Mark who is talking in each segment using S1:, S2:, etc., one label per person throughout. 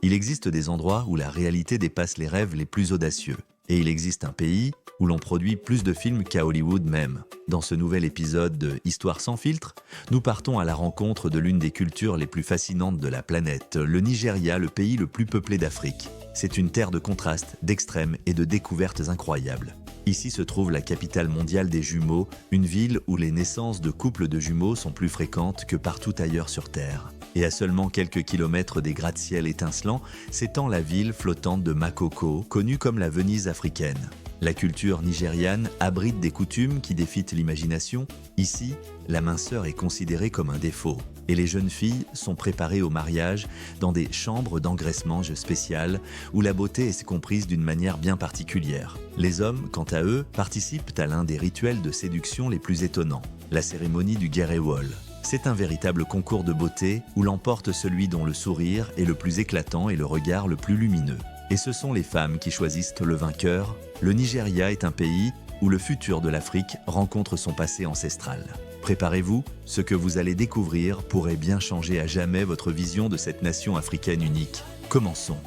S1: Il existe des endroits où la réalité dépasse les rêves les plus audacieux. Et il existe un pays où l'on produit plus de films qu'à Hollywood même. Dans ce nouvel épisode de Histoire sans filtre, nous partons à la rencontre de l'une des cultures les plus fascinantes de la planète, le Nigeria, le pays le plus peuplé d'Afrique. C'est une terre de contrastes, d'extrêmes et de découvertes incroyables. Ici se trouve la capitale mondiale des jumeaux, une ville où les naissances de couples de jumeaux sont plus fréquentes que partout ailleurs sur Terre. Et à seulement quelques kilomètres des gratte-ciel étincelants, s'étend la ville flottante de Makoko, connue comme la Venise africaine. La culture nigériane abrite des coutumes qui défient l'imagination. Ici, la minceur est considérée comme un défaut. Et les jeunes filles sont préparées au mariage dans des chambres d'engraissement spéciales où la beauté est comprise d'une manière bien particulière. Les hommes, quant à eux, participent à l'un des rituels de séduction les plus étonnants, la cérémonie du Gerewol. C'est un véritable concours de beauté où l'emporte celui dont le sourire est le plus éclatant et le regard le plus lumineux. Et ce sont les femmes qui choisissent le vainqueur. Le Nigeria est un pays où le futur de l'Afrique rencontre son passé ancestral. Préparez-vous, ce que vous allez découvrir pourrait bien changer à jamais votre vision de cette nation africaine unique. Commençons.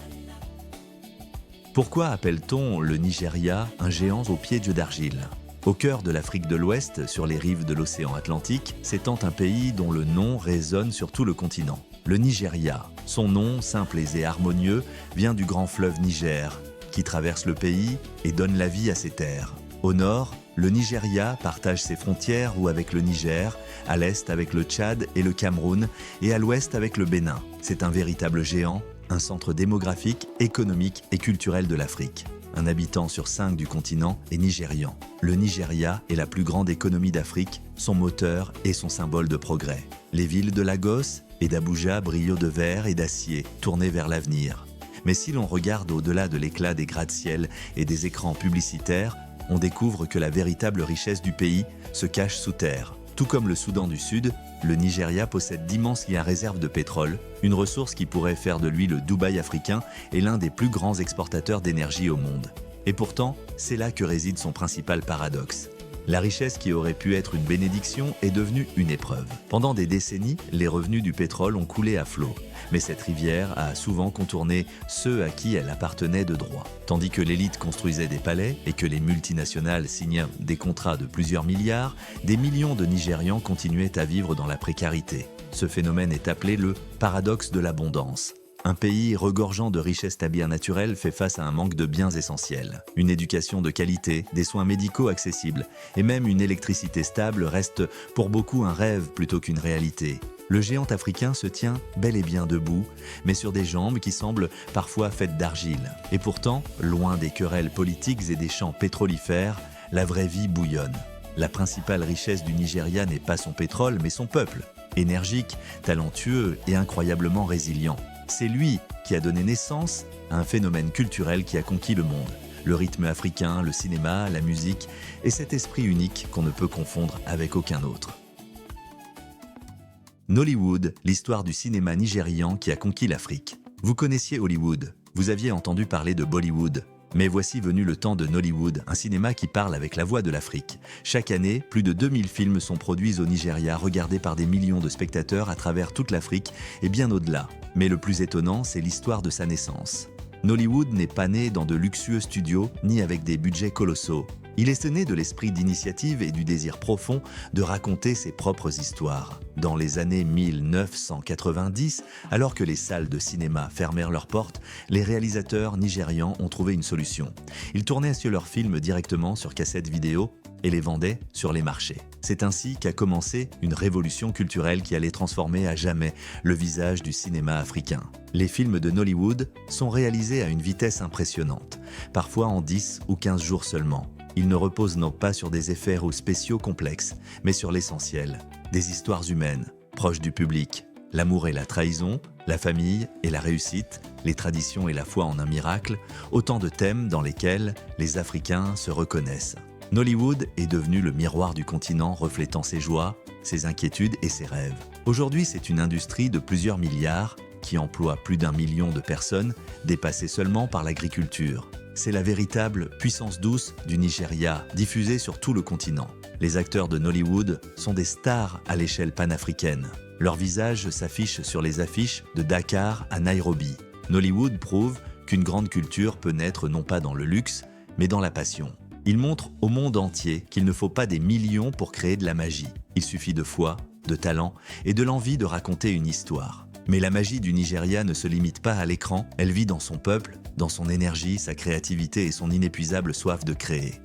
S1: Pourquoi appelle-t-on le Nigeria un géant aux pieds d'yeux d'argile ? Au cœur de l'Afrique de l'Ouest, sur les rives de l'océan Atlantique, s'étend un pays dont le nom résonne sur tout le continent. Le Nigeria. Son nom, simple et harmonieux, vient du grand fleuve Niger, qui traverse le pays et donne la vie à ses terres. Au nord, le Nigeria partage ses frontières avec le Niger, à l'est avec le Tchad et le Cameroun, et à l'ouest avec le Bénin. C'est un véritable géant, un centre démographique, économique et culturel de l'Afrique. Un habitant sur 5 du continent est nigérian. Le Nigeria est la plus grande économie d'Afrique, son moteur et son symbole de progrès. Les villes de Lagos et d'Abuja brillent de verre et d'acier, tournées vers l'avenir. Mais si l'on regarde au-delà de l'éclat des gratte-ciel et des écrans publicitaires, on découvre que la véritable richesse du pays se cache sous terre. Tout comme le Soudan du Sud, le Nigeria possède d'immenses réserves de pétrole, une ressource qui pourrait faire de lui le Dubaï africain et l'un des plus grands exportateurs d'énergie au monde. Et pourtant, c'est là que réside son principal paradoxe. La richesse qui aurait pu être une bénédiction est devenue une épreuve. Pendant des décennies, les revenus du pétrole ont coulé à flot. Mais cette rivière a souvent contourné ceux à qui elle appartenait de droit. Tandis que l'élite construisait des palais et que les multinationales signaient des contrats de plusieurs milliards, des millions de Nigérians continuaient à vivre dans la précarité. Ce phénomène est appelé le paradoxe de l'abondance. Un pays regorgeant de richesses naturelles fait face à un manque de biens essentiels. Une éducation de qualité, des soins médicaux accessibles et même une électricité stable reste pour beaucoup un rêve plutôt qu'une réalité. Le géant africain se tient bel et bien debout, mais sur des jambes qui semblent parfois faites d'argile. Et pourtant, loin des querelles politiques et des champs pétrolifères, la vraie vie bouillonne. La principale richesse du Nigeria n'est pas son pétrole, mais son peuple. Énergique, talentueux et incroyablement résilient. C'est lui qui a donné naissance à un phénomène culturel qui a conquis le monde. Le rythme africain, le cinéma, la musique et cet esprit unique qu'on ne peut confondre avec aucun autre. Nollywood, l'histoire du cinéma nigérian qui a conquis l'Afrique. Vous connaissiez Hollywood, vous aviez entendu parler de Bollywood. Mais voici venu le temps de Nollywood, un cinéma qui parle avec la voix de l'Afrique. Chaque année, plus de 2000 films sont produits au Nigeria, regardés par des millions de spectateurs à travers toute l'Afrique et bien au-delà. Mais le plus étonnant, c'est l'histoire de sa naissance. Nollywood n'est pas né dans de luxueux studios, ni avec des budgets colossaux. Il est né de l'esprit d'initiative et du désir profond de raconter ses propres histoires. Dans les années 1990, alors que les salles de cinéma fermèrent leurs portes, les réalisateurs nigérians ont trouvé une solution. Ils tournaient leurs films directement sur cassette vidéo et les vendaient sur les marchés. C'est ainsi qu'a commencé une révolution culturelle qui allait transformer à jamais le visage du cinéma africain. Les films de Nollywood sont réalisés à une vitesse impressionnante, parfois en 10 ou 15 jours seulement. Ils ne reposent non pas sur des effets ou spéciaux complexes, mais sur l'essentiel, des histoires humaines, proches du public. L'amour et la trahison, la famille et la réussite, les traditions et la foi en un miracle, autant de thèmes dans lesquels les Africains se reconnaissent. Nollywood est devenu le miroir du continent reflétant ses joies, ses inquiétudes et ses rêves. Aujourd'hui, c'est une industrie de plusieurs milliards qui emploie plus d'1 million de personnes, dépassée seulement par l'agriculture. C'est la véritable puissance douce du Nigeria, diffusée sur tout le continent. Les acteurs de Nollywood sont des stars à l'échelle panafricaine. Leurs visages s'affichent sur les affiches de Dakar à Nairobi. Nollywood prouve qu'une grande culture peut naître non pas dans le luxe, mais dans la passion. Il montre au monde entier qu'il ne faut pas des millions pour créer de la magie. Il suffit de foi, de talent et de l'envie de raconter une histoire. Mais la magie du Nigeria ne se limite pas à l'écran, elle vit dans son peuple, dans son énergie, sa créativité et son inépuisable soif de créer.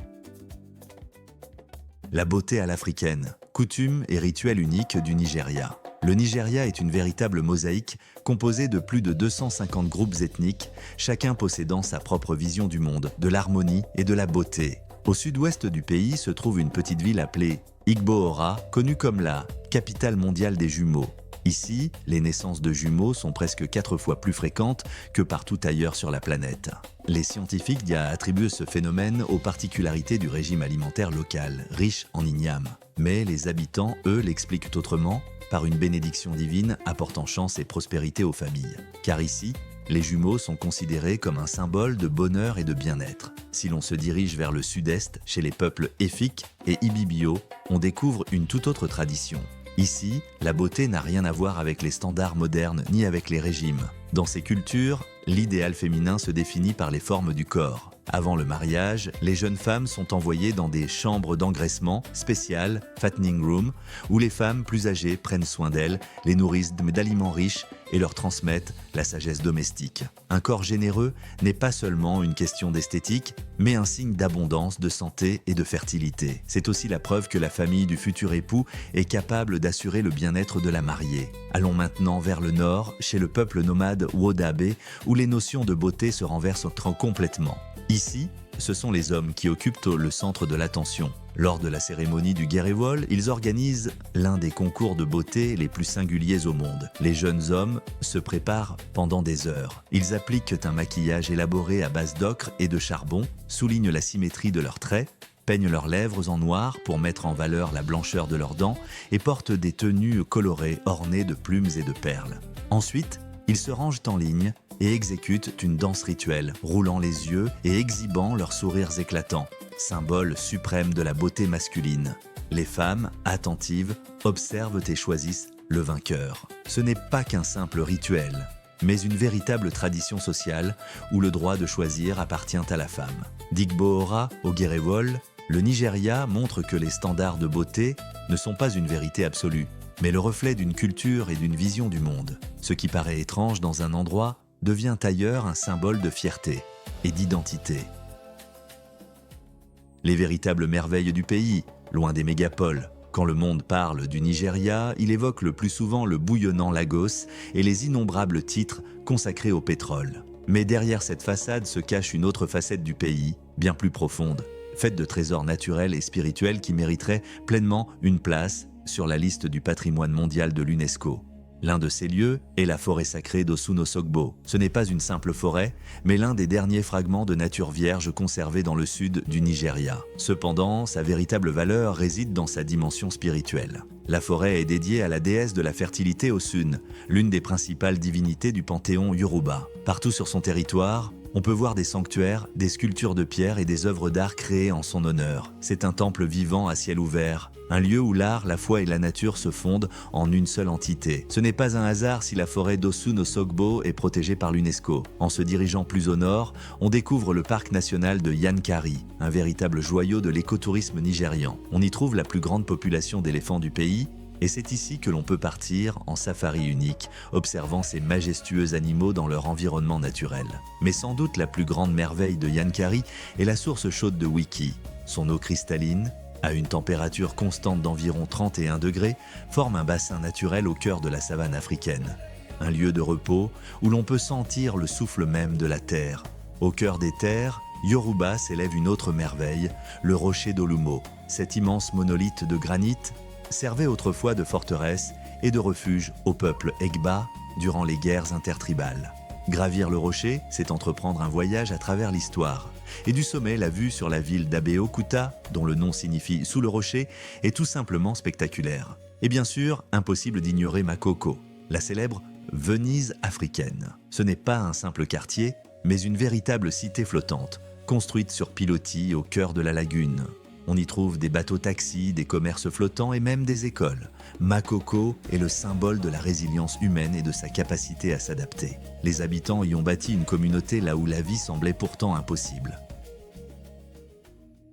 S1: La beauté à l'africaine, coutumes et rituels uniques du Nigeria. Le Nigeria est une véritable mosaïque composée de plus de 250 groupes ethniques, chacun possédant sa propre vision du monde, de l'harmonie et de la beauté. Au sud-ouest du pays se trouve une petite ville appelée Igbohora, connue comme la capitale mondiale des jumeaux. Ici, les naissances de jumeaux sont presque 4 fois plus fréquentes que partout ailleurs sur la planète. Les scientifiques y attribuent ce phénomène aux particularités du régime alimentaire local, riche en ignames. Mais les habitants, eux, l'expliquent autrement, par une bénédiction divine apportant chance et prospérité aux familles. Car ici, les jumeaux sont considérés comme un symbole de bonheur et de bien-être. Si l'on se dirige vers le sud-est, chez les peuples Efik et Ibibio, on découvre une toute autre tradition. Ici, la beauté n'a rien à voir avec les standards modernes ni avec les régimes. Dans ces cultures, l'idéal féminin se définit par les formes du corps. Avant le mariage, les jeunes femmes sont envoyées dans des chambres d'engraissement spéciales, fattening room, où les femmes plus âgées prennent soin d'elles, les nourrissent d'aliments riches et leur transmettent la sagesse domestique. Un corps généreux n'est pas seulement une question d'esthétique, mais un signe d'abondance, de santé et de fertilité. C'est aussi la preuve que la famille du futur époux est capable d'assurer le bien-être de la mariée. Allons maintenant vers le nord, chez le peuple nomade Wodabe, où les notions de beauté se renversent complètement. Ici, ce sont les hommes qui occupent le centre de l'attention. Lors de la cérémonie du Guérévol, ils organisent l'un des concours de beauté les plus singuliers au monde. Les jeunes hommes se préparent pendant des heures. Ils appliquent un maquillage élaboré à base d'ocre et de charbon, soulignent la symétrie de leurs traits, peignent leurs lèvres en noir pour mettre en valeur la blancheur de leurs dents et portent des tenues colorées ornées de plumes et de perles. Ensuite, ils se rangent en ligne et exécutent une danse rituelle, roulant les yeux et exhibant leurs sourires éclatants, symbole suprême de la beauté masculine. Les femmes, attentives, observent et choisissent le vainqueur. Ce n'est pas qu'un simple rituel, mais une véritable tradition sociale où le droit de choisir appartient à la femme. D'Igbohora au Guérévol, le Nigeria montre que les standards de beauté ne sont pas une vérité absolue, mais le reflet d'une culture et d'une vision du monde. Ce qui paraît étrange dans un endroit devient ailleurs un symbole de fierté et d'identité. Les véritables merveilles du pays, loin des mégapoles. Quand le monde parle du Nigeria, il évoque le plus souvent le bouillonnant Lagos et les innombrables titres consacrés au pétrole. Mais derrière cette façade se cache une autre facette du pays, bien plus profonde, faite de trésors naturels et spirituels qui mériteraient pleinement une place sur la liste du patrimoine mondial de l'UNESCO. L'un de ces lieux est la forêt sacrée d'Osun-Osogbo. Ce n'est pas une simple forêt, mais l'un des derniers fragments de nature vierge conservés dans le sud du Nigeria. Cependant, sa véritable valeur réside dans sa dimension spirituelle. La forêt est dédiée à la déesse de la fertilité Osun, l'une des principales divinités du panthéon Yoruba. Partout sur son territoire, on peut voir des sanctuaires, des sculptures de pierre et des œuvres d'art créées en son honneur. C'est un temple vivant à ciel ouvert, un lieu où l'art, la foi et la nature se fondent en une seule entité. Ce n'est pas un hasard si la forêt d'Osun-Osogbo est protégée par l'UNESCO. En se dirigeant plus au nord, on découvre le parc national de Yankari, un véritable joyau de l'écotourisme nigérian. On y trouve la plus grande population d'éléphants du pays, et c'est ici que l'on peut partir en safari unique, observant ces majestueux animaux dans leur environnement naturel. Mais sans doute la plus grande merveille de Yankari est la source chaude de Wiki. Son eau cristalline, à une température constante d'environ 31 degrés, forme un bassin naturel au cœur de la savane africaine. Un lieu de repos où l'on peut sentir le souffle même de la terre. Au cœur des terres, Yoruba s'élève une autre merveille, le rocher d'Olumo. Cet immense monolithe de granit servait autrefois de forteresse et de refuge au peuple Egba durant les guerres intertribales. Gravir le rocher, c'est entreprendre un voyage à travers l'histoire. Et du sommet, la vue sur la ville d'Abeokuta, dont le nom signifie « sous le rocher », est tout simplement spectaculaire. Et bien sûr, impossible d'ignorer Makoko, la célèbre Venise africaine. Ce n'est pas un simple quartier, mais une véritable cité flottante, construite sur pilotis au cœur de la lagune. On y trouve des bateaux-taxis, des commerces flottants et même des écoles. Makoko est le symbole de la résilience humaine et de sa capacité à s'adapter. Les habitants y ont bâti une communauté là où la vie semblait pourtant impossible.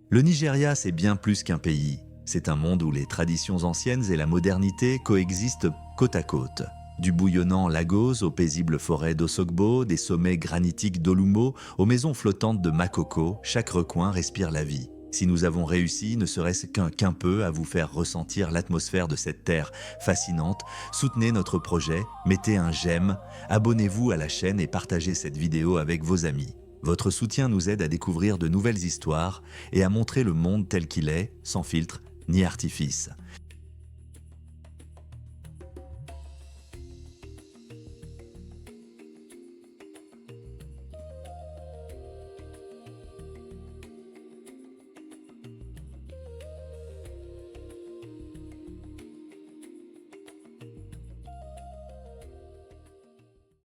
S1: Le Nigeria, c'est bien plus qu'un pays. C'est un monde où les traditions anciennes et la modernité coexistent côte à côte. Du bouillonnant Lagos aux paisibles forêts d'Osogbo, des sommets granitiques d'Olumo, aux maisons flottantes de Makoko, chaque recoin respire la vie. Si nous avons réussi, ne serait-ce qu'un peu, à vous faire ressentir l'atmosphère de cette terre fascinante, soutenez notre projet, mettez un j'aime, abonnez-vous à la chaîne et partagez cette vidéo avec vos amis. Votre soutien nous aide à découvrir de nouvelles histoires et à montrer le monde tel qu'il est, sans filtre ni artifice.